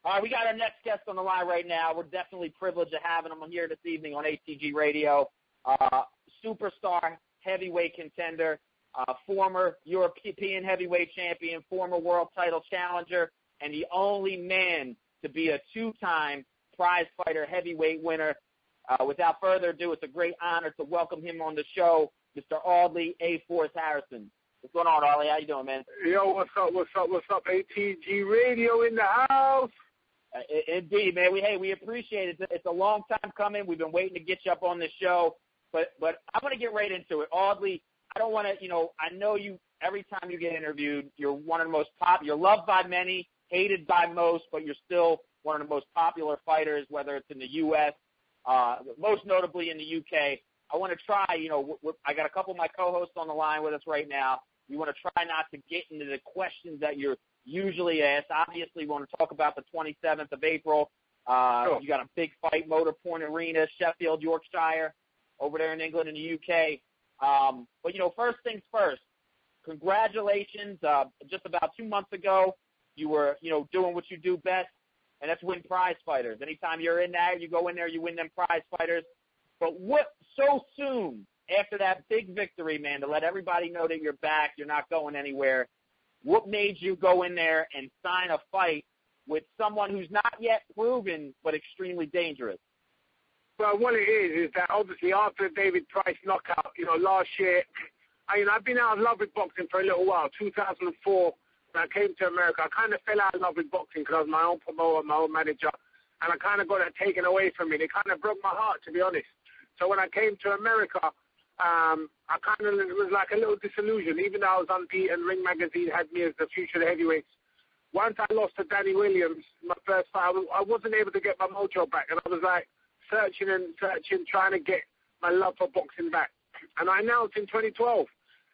All right, we got our next guest on the line right now. We're definitely privileged of having him here this evening on ATG Radio. Superstar heavyweight contender, former European heavyweight champion, former world title challenger, and the only man to be a two-time Prizefighter heavyweight winner. Without further ado, it's a great honor to welcome him on the show, Mr. Audley A-Force Harrison. What's going on, Audley? How you doing, man? Yo, what's up? ATG Radio in the house. Indeed, man. We appreciate it. It's a long time coming. We've been waiting to get you up on the show, but I'm going to get right into it. Audley, I don't want to, I know you, every time you get interviewed, you're one of the most you're loved by many, hated by most, but you're still one of the most popular fighters, whether it's in the U.S., most notably in the U.K. I want to try, I got a couple of my co-hosts on the line with us right now. We want to try not to get into the questions that you're usually asked. Obviously, we want to talk about the 27th of April. Sure. You got a big fight, Motor Point Arena, Sheffield, Yorkshire, over there in England and the UK. But, first things first, congratulations. Just about 2 months ago, you were, doing what you do best, and that's win prize fighters. Anytime you're in there, you go in there, you win them prize fighters. But what so soon after that big victory, man, to let everybody know that you're back, you're not going anywhere, what made you go in there and sign a fight with someone who's not yet proven but extremely dangerous? Well, what it is that obviously after the David Price knockout, last year, I've been out of love with boxing for a little while. 2004, when I came to America, I kind of fell out of love with boxing because I was my own promoter, my own manager, and I kind of got it taken away from me. It kind of broke my heart, to be honest. So when I came to America, I kind of was like a little disillusioned. Even though I was unbeaten, Ring Magazine had me as the future of the heavyweights. Once I lost to Danny Williams, my first fight, I wasn't able to get my mojo back, and I was like searching, trying to get my love for boxing back. And I announced in 2012,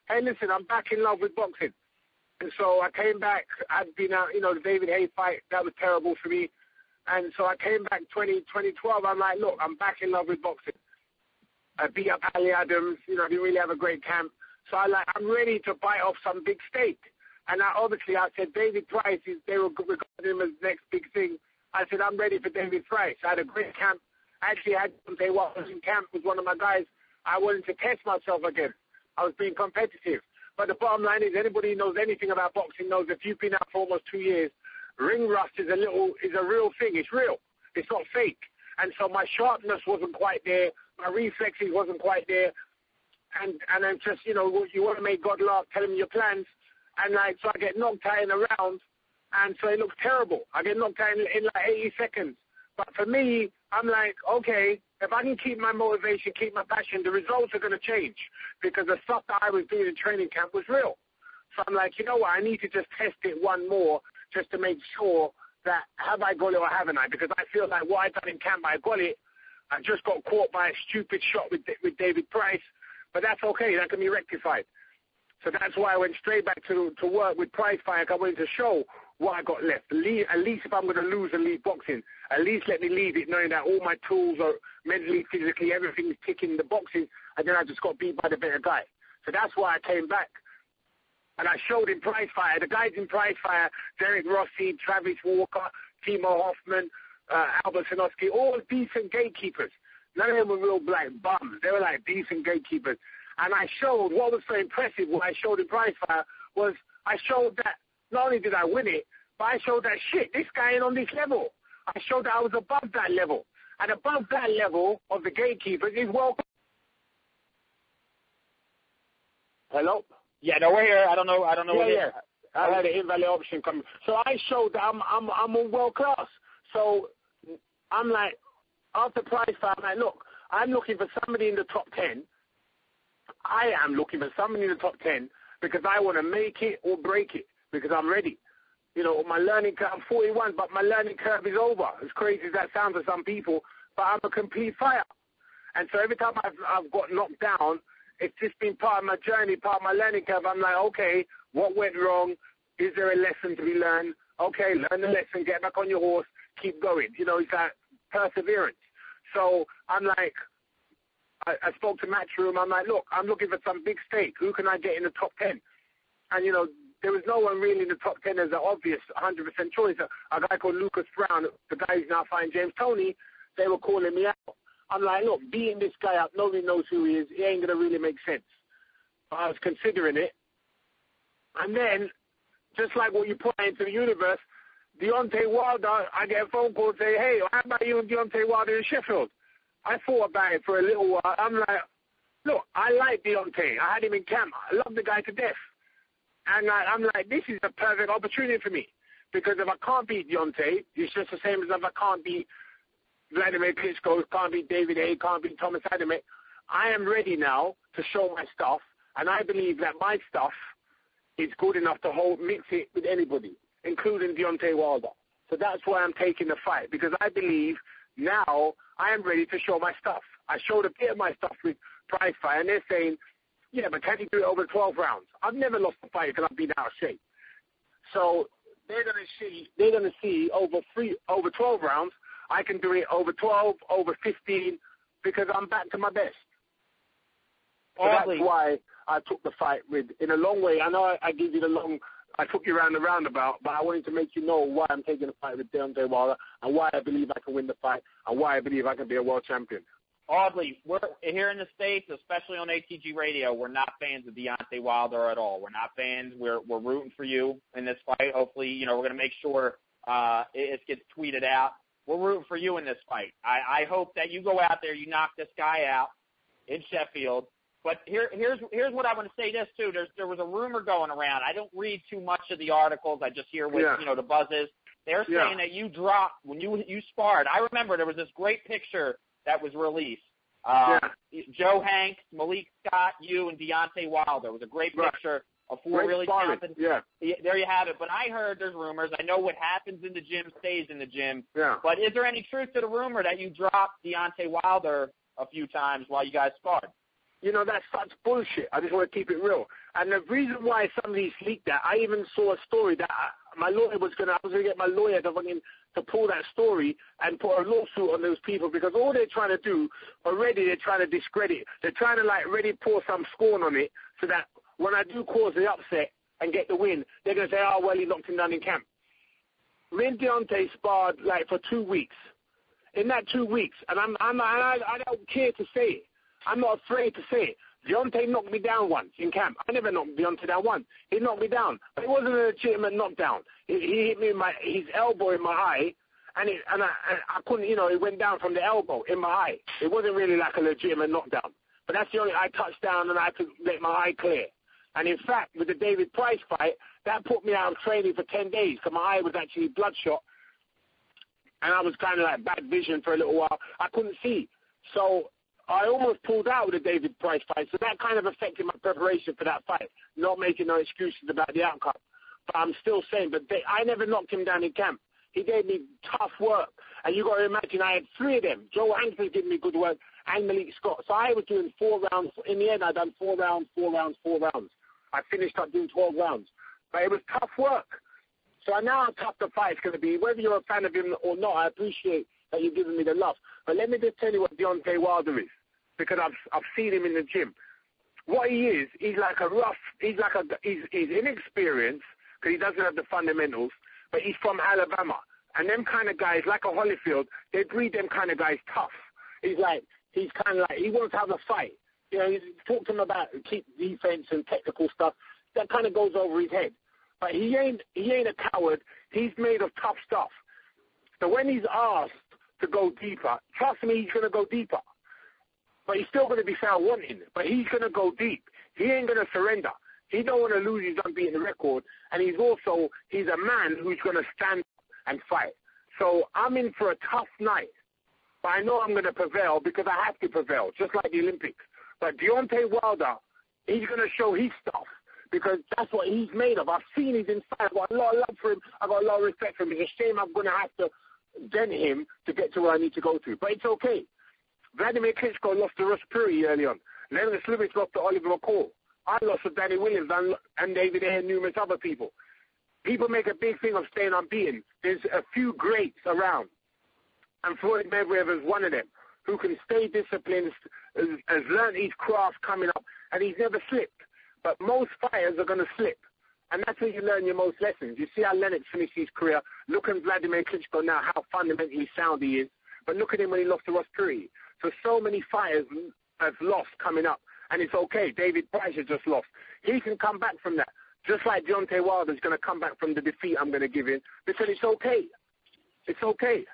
hey, listen, I'm back in love with boxing. And so I came back. I'd been out, the David Haye fight, that was terrible for me. And so I came back 2012. I'm like, look, I'm back in love with boxing. I beat up Ali Adams, didn't really have a great camp. So I'm ready to bite off some big steak. And I said, David Price, they were regarding him as the next big thing. I said, I'm ready for David Price. I had a great camp. I actually had Deontay Wilder in camp with one of my guys. I wanted to test myself again. I was being competitive. But the bottom line is, anybody who knows anything about boxing knows if you've been out for almost 2 years, ring rust is a real thing. It's real. It's not fake. And so my sharpness wasn't quite there. My reflexes wasn't quite there. And then just, you want to make God laugh, tell him your plans. And so I get knocked out in a round, and so it looks terrible. I get knocked out in 80 seconds. But for me, I'm like, okay, if I can keep my motivation, keep my passion, the results are going to change because the stuff that I was doing in training camp was real. So I'm like, you know what, I need to just test it one more just to make sure that have I got it or haven't I? Because I feel like what I've done in camp, I got it. I just got caught by a stupid shot with David Price, but that's okay. That can be rectified. So that's why I went straight back to work with Prizefighter. I wanted to show what I got left. At least if I'm going to lose and leave boxing, at least let me leave it knowing that all my tools are mentally, physically, everything's ticking the boxes, and then I just got beat by the better guy. So that's why I came back. And I showed in Prizefighter, the guys in Prizefighter, Derek Rossi, Travis Walker, Timo Hoffman, Albert Sanoski, all decent gatekeepers. None of them were real black bums. They were like decent gatekeepers. And I showed, what was so impressive, what I showed in Prizefighter was I showed that not only did I win it, but I showed that, shit, this guy ain't on this level. I showed that I was above that level. And above that level of the gatekeepers is welcome. Hello? Yeah, no, we're here. I don't know. Yeah. I had an invalid option coming. So I showed that I'm on world class. So I'm like, after Prizefighter, I'm like, look, I'm looking for somebody in the top 10. I am looking for somebody in the top 10 because I want to make it or break it because I'm ready. My learning curve, I'm 41, but my learning curve is over. As crazy as that sounds to some people, but I'm a complete fighter. And so every time I've got knocked down, it's just been part of my journey, part of my learning curve. I'm like, okay, what went wrong? Is there a lesson to be learned? Okay, learn the lesson, get back on your horse, keep going. It's like perseverance. So I'm like, I spoke to Matchroom. I'm like, look, I'm looking for some big steak. Who can I get in the top 10? And, there was no one really in the top 10 as an obvious 100% choice. A guy called Lucas Brown, the guy who's now fighting James Toney, they were calling me out. I'm like, look, beating this guy up, nobody knows who he is. It ain't going to really make sense. I was considering it. And then, just like what you put into the universe, Deontay Wilder, I get a phone call and say, hey, how about you and Deontay Wilder in Sheffield? I thought about it for a little while. I'm like, look, I like Deontay. I had him in camp. I love the guy to death. And I'm like, this is a perfect opportunity for me. Because if I can't beat Deontay, it's just the same as if I can't beat Vladimir Klitschko, can't beat David Haye, can't beat Thomas Adamek. I am ready now to show my stuff. And I believe that my stuff is good enough to mix it with anybody, including Deontay Wilder. So that's why I'm taking the fight, because I believe now I am ready to show my stuff. I showed a bit of my stuff with Prizefighter, and they're saying, yeah, but can you do it over 12 rounds? I've never lost a fight because I've been out of shape. So they're going to see over 12 rounds, I can do it over 12, over 15, because I'm back to my best. So that's why I took the fight in a long way. I know I give you I took you around the roundabout, but I wanted to make you know why I'm taking the fight with Deontay Wilder and why I believe I can win the fight and why I believe I can be a world champion. Audley, we're here in the States, especially on ATG Radio, we're not fans of Deontay Wilder at all. We're not fans. We're rooting for you in this fight. Hopefully, we're going to make sure it gets tweeted out. We're rooting for you in this fight. I hope that you go out there, you knock this guy out in Sheffield. But here's what I want to say this, too. There was a rumor going around. I don't read too much of the articles. I just hear what, the buzz is. They're saying that you dropped when you sparred. I remember there was this great picture that was released. Joe Hanks, Malik Scott, you, and Deontay Wilder. It was a great picture of four really talented. Yeah. There you have it. But I heard there's rumors. I know what happens in the gym stays in the gym. Yeah. But is there any truth to the rumor that you dropped Deontay Wilder a few times while you guys sparred? That's such bullshit. I just want to keep it real. And the reason why somebody leaked that, I even saw a story that I was going to get my lawyer to pull that story and put a lawsuit on those people, because all they're trying to do already, they're trying to discredit. They're trying to really pour some scorn on it so that when I do cause the upset and get the win, they're going to say, oh, well, he knocked him down in camp. Me and Deontay sparred for 2 weeks. In that 2 weeks, and I don't care to say it. I'm not afraid to say it. Deontay knocked me down once in camp. I never knocked Deontay down once. He knocked me down. But it wasn't a legitimate knockdown. He hit me his elbow in my eye, and I couldn't, it went down from the elbow in my eye. It wasn't really like a legitimate knockdown. But that's the only, I touched down and I had to let my eye clear. And in fact, with the David Price fight, that put me out of training for 10 days because my eye was actually bloodshot. And I was kind of bad vision for a little while. I couldn't see. So I almost pulled out with the David Price fight, so that kind of affected my preparation for that fight, not making no excuses about the outcome. But I'm still saying, I never knocked him down in camp. He gave me tough work. And you got to imagine, I had 3 of them. Joe Hanks was giving me good work, and Malik Scott. So I was doing 4 rounds. In the end, I done 4 rounds, 4 rounds, 4 rounds. I finished up doing 12 rounds. But it was tough work. So I know how tough the fight's going to be. Whether you're a fan of him or not, I appreciate that you're giving me the love. But let me just tell you what Deontay Wilder is, because I've seen him in the gym. What he is, he's inexperienced because he doesn't have the fundamentals, but he's from Alabama. And them kind of guys, like a Holyfield, they breed them kind of guys tough. He wants to have a fight. You talk to him about keep defense and technical stuff. That kind of goes over his head. But he ain't a coward. He's made of tough stuff. So when he's asked to go deeper, trust me, he's going to go deeper. But he's still going to be found wanting. But he's going to go deep. He ain't going to surrender. He don't want to lose his unbeaten record. And he's a man who's going to stand up and fight. So I'm in for a tough night. But I know I'm going to prevail because I have to prevail, just like the Olympics. But Deontay Wilder, he's going to show his stuff because that's what he's made of. I've seen his inside. I've got a lot of love for him. I've got a lot of respect for him. It's a shame I'm going to have to dent him to get to where I need to go to. But it's okay. Vladimir Klitschko lost to Russ Puri early on. Leonard Slivich lost to Oliver McCall. I lost to Danny Williams and David Haye and numerous other people. People make a big thing of staying unbeaten. There's a few greats around. And Floyd Mayweather is one of them who can stay disciplined, has learned his craft coming up, and he's never slipped. But most fighters are going to slip. And that's where you learn your most lessons. You see how Lennox finished his career. Look at Vladimir Klitschko now, how fundamentally sound he is. But look at him when he lost to Ross Perry. So many fighters have lost coming up. And it's okay. David Price has just lost. He can come back from that. Just like Deontay Wilder is going to come back from the defeat I'm going to give him. Because it's okay. It's okay.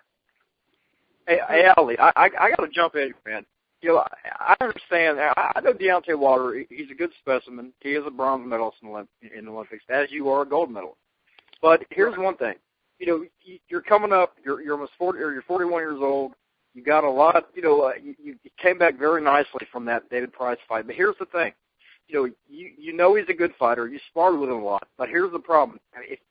Hey Ali, I got to jump in, man. You know, I understand. I know Deontay Wilder. He's a good specimen. He is a bronze medalist in the Olympics, as you are a gold medalist. But here's one thing. You know, you're coming up. You're almost 40, or you're 41 years old. You got a lot. You know, you came back very nicely from that David Price fight. But here's the thing. You know he's a good fighter. You sparred with him a lot. But here's the problem.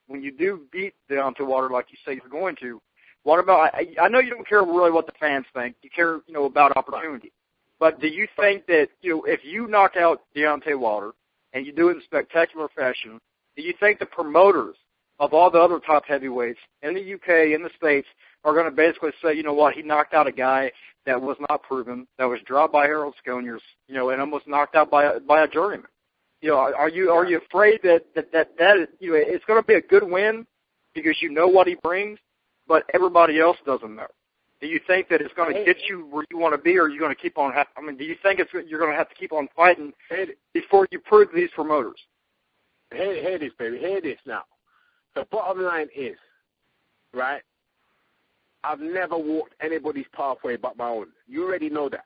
When you do beat Deontay Wilder like you say you're going to, what about? I know you don't care really what the fans think. You care, about opportunity. But do you think that, if you knock out Deontay Wilder and you do it in spectacular fashion, do you think the promoters of all the other top heavyweights in the UK, in the States, are going to basically say, you know what, he knocked out a guy that was not proven, that was dropped by Harold Sconiers, and almost knocked out by a journeyman? Are you afraid that it's going to be a good win because you know what he brings, but everybody else doesn't know? Do you think that it's going to get you where you want to be, or are you going to keep on? Do you think you're going to have to keep on fighting before you prove to these promoters? Hear this, baby. Hear this now. The bottom line is, right, I've never walked anybody's pathway but my own. You already know that.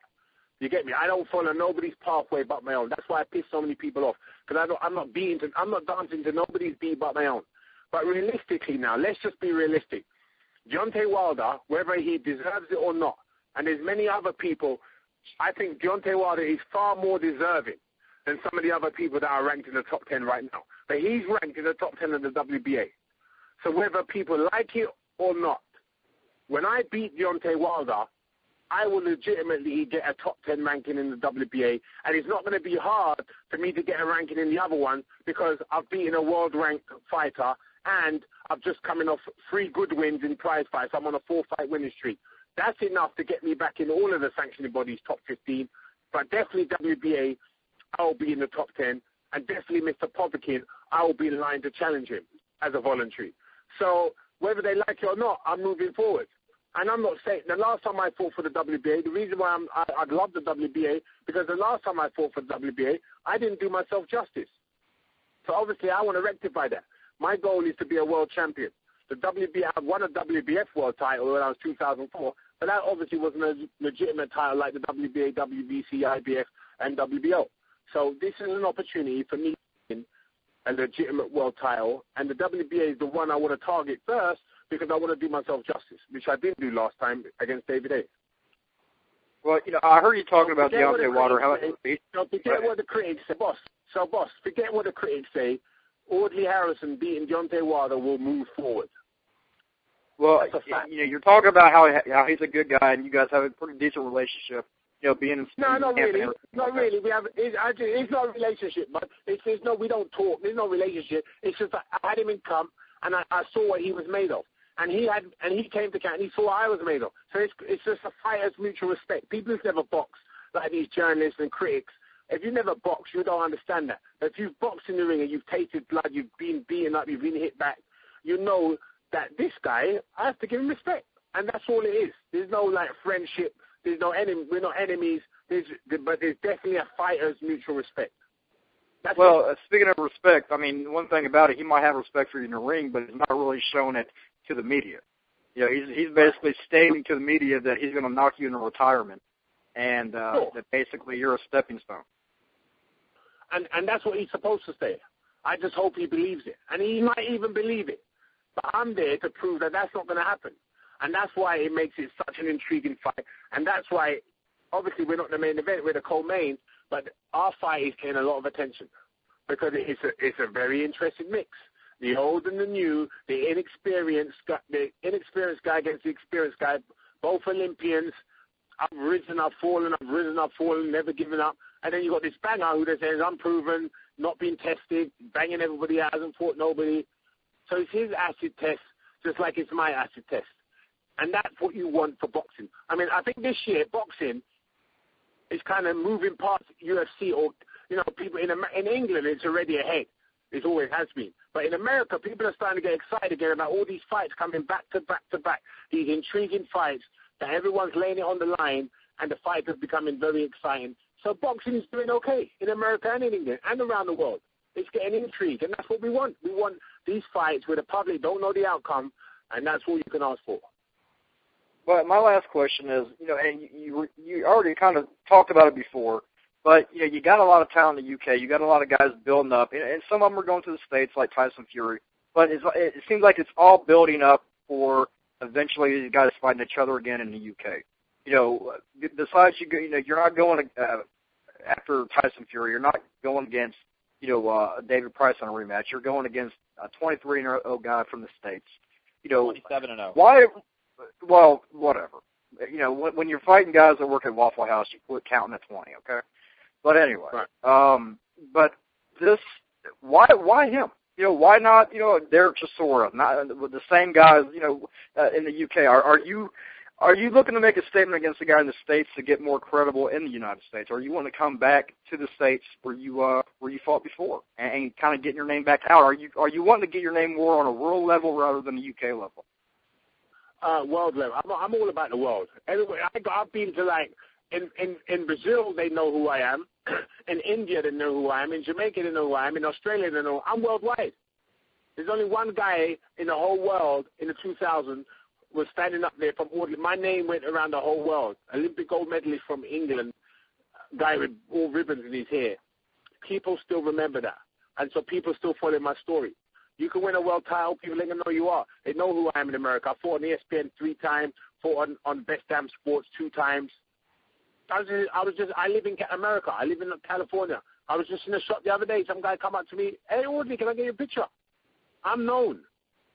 You get me? I don't follow nobody's pathway but my own. That's why I piss so many people off, because I'm not dancing to nobody's beat but my own. But realistically now, let's just be realistic. Deontay Wilder, whether he deserves it or not, and there's many other people, I think Deontay Wilder is far more deserving than some of the other people that are ranked in the top 10 right now. But he's ranked in the top 10 of the WBA. So whether people like it or not, when I beat Deontay Wilder, I will legitimately get a top 10 ranking in the WBA, and it's not going to be hard for me to get a ranking in the other one because I've beaten a world-ranked fighter, and I've just coming off 3 good wins in prize fights. I'm on a 4-fight winning streak. That's enough to get me back in all of the sanctioning bodies, top 15. But definitely WBA, I will be in the top 10. And definitely Mr. Povetkin, I will be in line to challenge him as a voluntary. So whether they like it or not, I'm moving forward. And I'm not saying, the last time I fought for the WBA, the reason why I'd love the WBA, because the last time I fought for the WBA, I didn't do myself justice. So obviously I want to rectify that. My goal is to be a world champion. The WBA, I won a WBF world title when I was 2004, but that obviously wasn't a legitimate title like the WBA, WBC, IBF, and WBO. So this is an opportunity for me to win a legitimate world title, and the WBA is the one I want to target first because I want to do myself justice, which I didn't do last time against David A. Well, I heard you talking about Deontay Wilder. Forget what the critics say, boss. So, boss, forget what the critics say. Audley Harrison beating Deontay Wilder will move forward. Well, you're talking about how he's a good guy, and you guys have a pretty decent relationship. Being in not really. We have. It's not a relationship, but we don't talk. There's no relationship. It's just that I had him in camp, and I saw what he was made of, and he came to camp, and he saw what I was made of. So it's just a fighter's mutual respect. People who've never boxed, like these journalists and critics, if you never boxed, you don't understand that. But if you've boxed in the ring and you've tasted blood, you've been beaten up, you've been hit back, you know that this guy, I have to give him respect, and that's all it is. There's no friendship. There's no enemy. We're not enemies. But there's definitely a fighter's mutual respect. Speaking of respect, one thing about it, he might have respect for you in the ring, but he's not really showing it to the media. He's basically stating to the media that he's going to knock you into retirement, and that basically you're a stepping stone. And that's what he's supposed to say. I just hope he believes it, and he might even believe it. But I'm there to prove that that's not going to happen. And that's why it makes it such an intriguing fight. And that's why, obviously, we're not the main event, we're the co-main, but our fight is getting a lot of attention because it's a very interesting mix. The old and the new, the inexperienced guy against the experienced guy, both Olympians. I've risen, I've fallen, never given up. And then you got this banger who says unproven, not being tested, banging everybody out, hasn't fought nobody. So it's his acid test, just like it's my acid test. And that's what you want for boxing. I think this year, boxing is kind of moving past UFC or, people in England, it's already ahead. It always has been. But in America, people are starting to get excited again about all these fights coming back to back to back, these intriguing fights that everyone's laying it on the line, and the fights are becoming very exciting. So boxing is doing okay in America and in England and around the world. It's getting intrigue, and that's what we want. We want these fights where the public don't know the outcome, and that's all you can ask for. Well, my last question is, and you already kind of talked about it before, but, you got a lot of talent in the UK. You got a lot of guys building up, and some of them are going to the States, like Tyson Fury. But it seems like it's all building up for eventually these guys fighting each other again in the UK. Besides, you're not going after Tyson Fury. You're not going against, David Price on a rematch. You're going against a 23-0 guy from the States. 27-0. Why? Well, whatever. When you're fighting guys that work at Waffle House, you quit counting at 20, okay? But anyway, right. But this, why him? Why not, Derek Chisora, not the same guys, in the UK? Are you looking to make a statement against the guy in the States to get more credible in the United States? Or you want to come back to the States where you fought before and kind of getting your name back out? Are you wanting to get your name more on a world level rather than the UK level? World level. I'm all about the world. Anyway, I've been to in Brazil, they know who I am. In India, they know who I am. In Jamaica, they know who I am. In Australia, they know. I'm worldwide. There's only one guy in the whole world in the 2000 was standing up there from Audley. My name went around the whole world. Olympic gold medalist from England, guy with all ribbons in his hair. People still remember that, and so people still follow my story. You can win a world title, people ain't gonna know who you are. They know who I am in America. I fought on ESPN 3 times, fought on Best Damn Sports 2 times. I live in America. I live in California. I was just in a shop the other day. Some guy come up to me, "Hey, Audley, can I get your picture?" I'm known.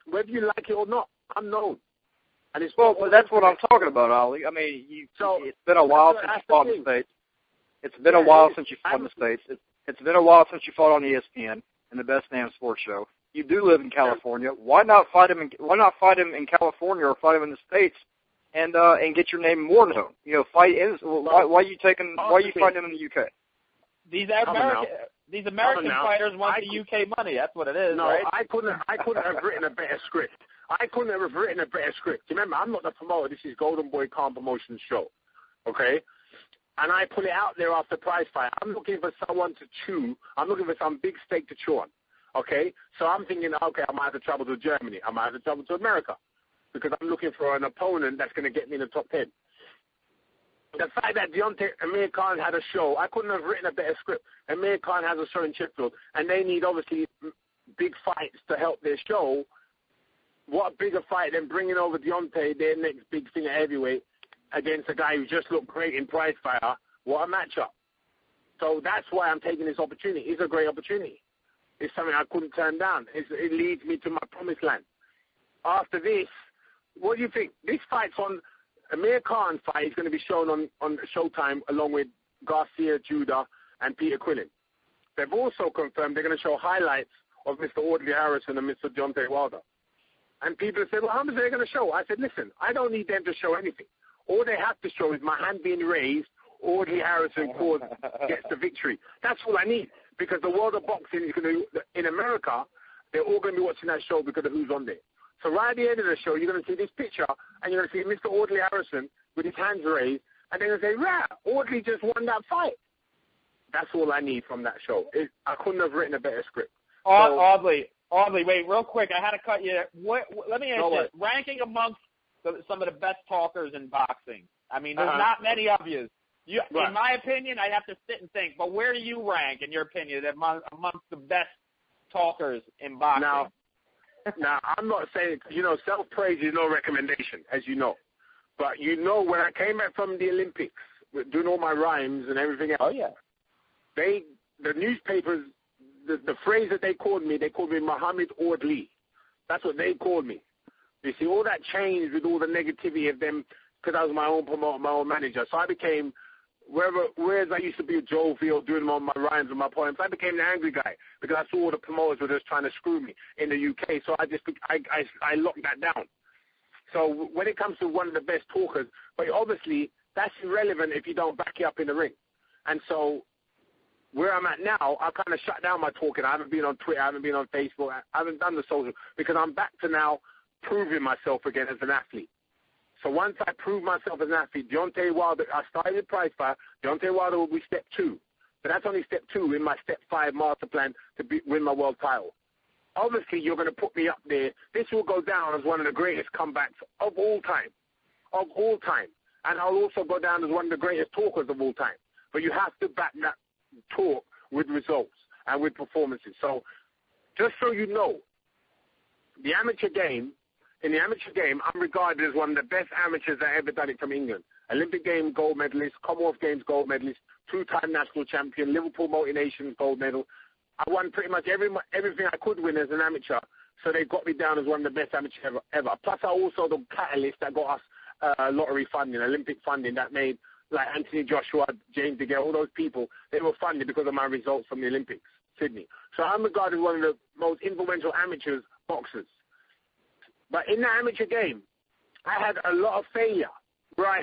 Whether you like it or not, I'm known. And it's well, that's what I'm talking about, Ali. I mean, it's been a while since you fought in the States. It's been a while since you fought in the States. It's been a while since you fought on ESPN and the Best Damn Sports Show. You do live in California. Why not fight him in California or fight him in the States and get your name more known? Fight in. Why are you fighting him in the UK? These American fighters want the UK money. That's what it is. No, right? I couldn't have written a better script. I couldn't have written a better script. Remember, I'm not the promoter. This is Golden Boy Khan Promotions show, okay? And I put it out there after Prizefighter. I'm looking for someone to chew. I'm looking for some big steak to chew on, okay? So I'm thinking, okay, I might have to travel to Germany. I might have to travel to America because I'm looking for an opponent that's going to get me in the top 10. The fact that Amir Khan had a show, I couldn't have written a better script. Amir Khan has a show in Sheffield, and they need, obviously, big fights to help their show. What a bigger fight than bringing over Deontay, their next big thing at heavyweight, against a guy who just looked great in Prizefighter. What a matchup. So that's why I'm taking this opportunity. It's a great opportunity. It's something I couldn't turn down. It leads me to my promised land. After this, what do you think? This fight's on, Amir Khan fight is going to be shown on Showtime along with Garcia, Judah, and Peter Quillin. They've also confirmed they're going to show highlights of Mr. Audley Harrison and Mr. Deontay Wilder. And people said, well, how much are they going to show? I said, listen, I don't need them to show anything. All they have to show is my hand being raised, Audley Harrison gets the victory. That's all I need, because the world of boxing is going to, in America, they're all going to be watching that show because of who's on there. So right at the end of the show, you're going to see this picture, and you're going to see Mr. Audley Harrison with his hands raised, and they're going to say, "Rah, Audley just won that fight." That's all I need from that show. I couldn't have written a better script. Audley, wait, real quick. I had to cut you. Let me ask you, ranking amongst some of the best talkers in boxing. I mean, there's not many of you. Right. In my opinion, I have to sit and think, but where do you rank, in your opinion, amongst the best talkers in boxing? Now, I'm not saying, self-praise is no recommendation, as you know. But when I came back from the Olympics, doing all my rhymes and everything else, the newspapers, the phrase that they called me Muhammad Audley. That's what they called me. You see, all that changed with all the negativity of them, because I was my own promoter, my own manager. So I became, whereas I used to be jovial doing all my rhymes and my poems, I became the angry guy because I saw all the promoters were just trying to screw me in the UK. So I locked that down. So when it comes to one of the best talkers, but obviously that's irrelevant if you don't back it up in the ring. And so where I'm at now, I kind of shut down my talking. I haven't been on Twitter. I haven't been on Facebook. I haven't done the social because I'm back to now proving myself again as an athlete. So once I prove myself as an athlete, Deontay Wilder, I started with Prizefighter. Deontay Wilder will be step 2. But that's only step 2 in my step 5 master plan to win my world title. Obviously, you're going to put me up there. This will go down as one of the greatest comebacks of all time. Of all time. And I'll also go down as one of the greatest talkers of all time. But you have to back that talk with results and with performances. So just so you know, the amateur game, in the amateur game, I'm regarded as one of the best amateurs that ever done it from England. Olympic Games gold medalist, Commonwealth Games gold medalist, 2-time national champion, Liverpool multi-nations gold medal. I won pretty much everything I could win as an amateur, so they got me down as one of the best amateurs ever. Plus, I also the catalyst that got us lottery funding, Olympic funding that made, like Anthony Joshua, James DeGale, all those people, they were funded because of my results from the Olympics, Sydney. So I'm regarded as one of the most influential amateurs boxers. But in the amateur game, I had a lot of failure where I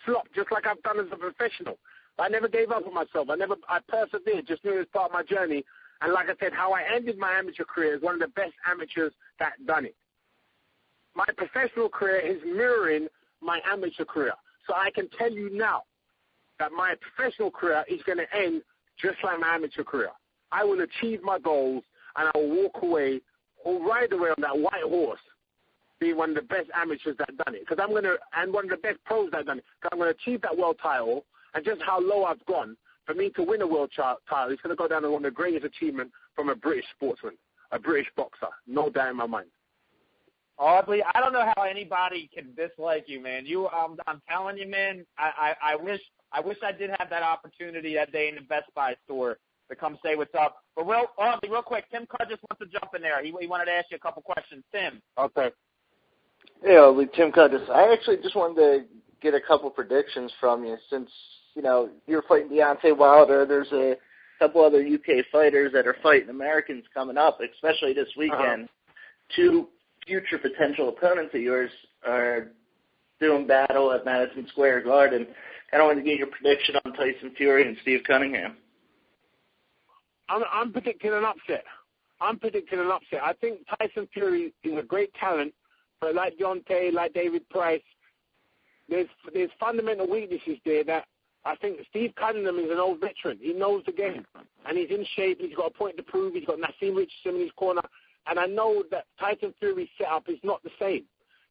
flopped just like I've done as a professional. I never gave up on myself. I persevered, just knew it was part of my journey. And like I said, how I ended my amateur career is one of the best amateurs that done it. My professional career is mirroring my amateur career. So I can tell you now that my professional career is going to end just like my amateur career. I will achieve my goals and I will walk away or ride away on that white horse being one of the best amateurs that done it. And one of the best pros that done it. Because I'm going to achieve that world title, and just how low I've gone, for me to win a world title, it's going to go down as one of the greatest achievements from a British sportsman, a British boxer. No doubt in my mind. Audley, I don't know how anybody can dislike you, man. I'm telling you, man, I wish I did have that opportunity that day in the Best Buy store to come say what's up. But Audley, real quick, Tim Carr just wants to jump in there. He wanted to ask you a couple questions. Tim. Okay. Hey, Audley, Tim Cudis. I actually just wanted to get a couple predictions from you since, you're fighting Deontay Wilder. There's a couple other UK fighters that are fighting Americans coming up, especially this weekend. Two future potential opponents of yours are doing battle at Madison Square Garden. I wanted to get your prediction on Tyson Fury and Steve Cunningham. I'm predicting an upset. I think Tyson Fury is a great talent, but like Deontay, like David Price, there's fundamental weaknesses there that I think Steve Cunningham is an old veteran. He knows the game, and he's in shape. He's got a point to prove. He's got Nassim Richardson in his corner, and I know that Tyson Fury's setup is not the same.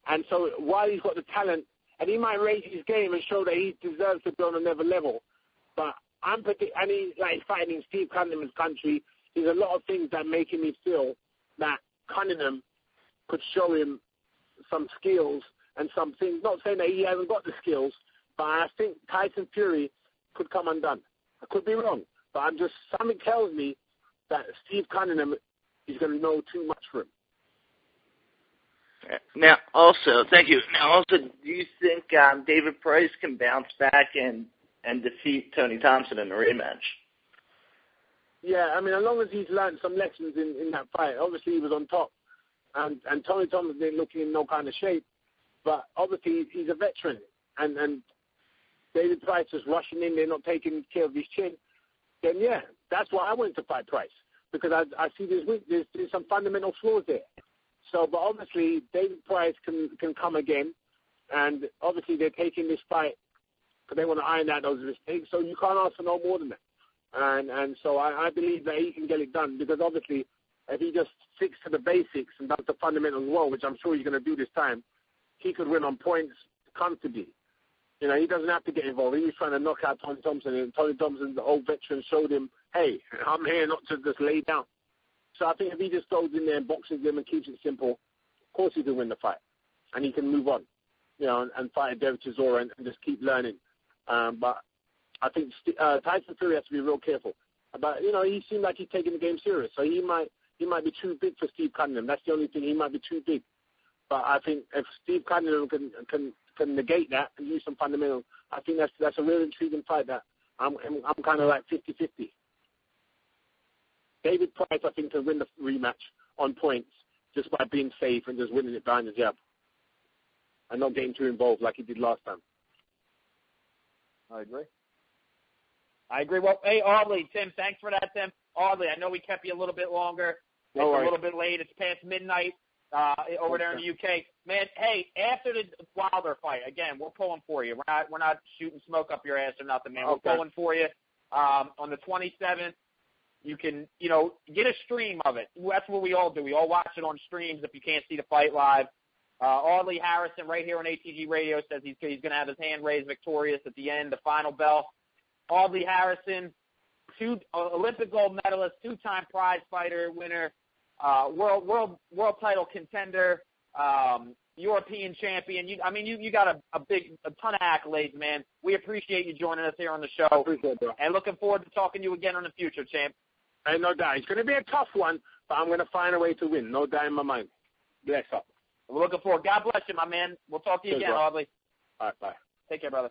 And so while he's got the talent, and he might raise his game and show that he deserves to be on another level, but and he's like fighting in Steve Cunningham's country. There's a lot of things that making me feel that Cunningham could show him some skills and some things. Not saying that he hasn't got the skills, but I think Tyson Fury could come undone. I could be wrong, but something tells me that Steve Cunningham is going to know too much for him. Now, also, thank you. Now, also, do you think David Price can bounce back and defeat Tony Thompson in a rematch? Yeah, I mean, as long as he's learned some lessons in that fight. Obviously, he was on top, and Tony Thompson didn't look in no kind of shape, but obviously he's a veteran, and David Price is rushing in there, not taking care of his chin. Then, yeah, that's why I went to fight Price, because I see there's some fundamental flaws there. So, but obviously, David Price can come again, and obviously they're taking this fight because they want to iron out those mistakes, so you can't ask for no more than that. And so I believe that he can get it done, because obviously if he just sticks to the basics and does the fundamentals well, which I'm sure he's going to do this time, he could win on points comfortably. He doesn't have to get involved. He was trying to knock out Tony Thompson, and Tony Thompson, the old veteran, showed him, hey, I'm here not to just lay down. So I think if he just goes in there and boxes them and keeps it simple, of course he can win the fight. And he can move on, and fight Derek Chisora and just keep learning. But I think Tyson Fury has to be real careful. But, he seemed like he's taking the game serious. So he might be too big for Steve Cunningham. That's the only thing. He might be too big. But I think if Steve Cunningham can negate that and use some fundamentals, I think that's a real intriguing fight that I'm kind of like 50-50. David Price, I think, can win the rematch on points just by being safe and just winning it behind the jab and not getting too involved like he did last time. I agree. I agree. Well, hey, Audley, Tim, thanks for that, Tim. Audley, I know we kept you a little bit longer. It's a little bit late. It's past midnight over there in the UK. Man, hey, after the Wilder fight, again, we're pulling for you. We're not shooting smoke up your ass or nothing, man. We're pulling for you. On the 27th, you can, get a stream of it. That's what we all do. We all watch it on streams if you can't see the fight live. Audley Harrison right here on ATG Radio says he's going to have his hand raised victorious at the end, the final bell. Audley Harrison, Olympic gold medalist, two-time Prizefighter winner, world title contender, European champion. You got a ton of accolades, man. We appreciate you joining us here on the show. I appreciate it, bro. And looking forward to talking to you again in the future, champ. Hey, no doubt. It's going to be a tough one, but I'm going to find a way to win. No doubt in my mind. Bless up. We're looking forward. God bless you, my man. We'll talk to you again, bro. Audley. All right, bye. Take care, brother.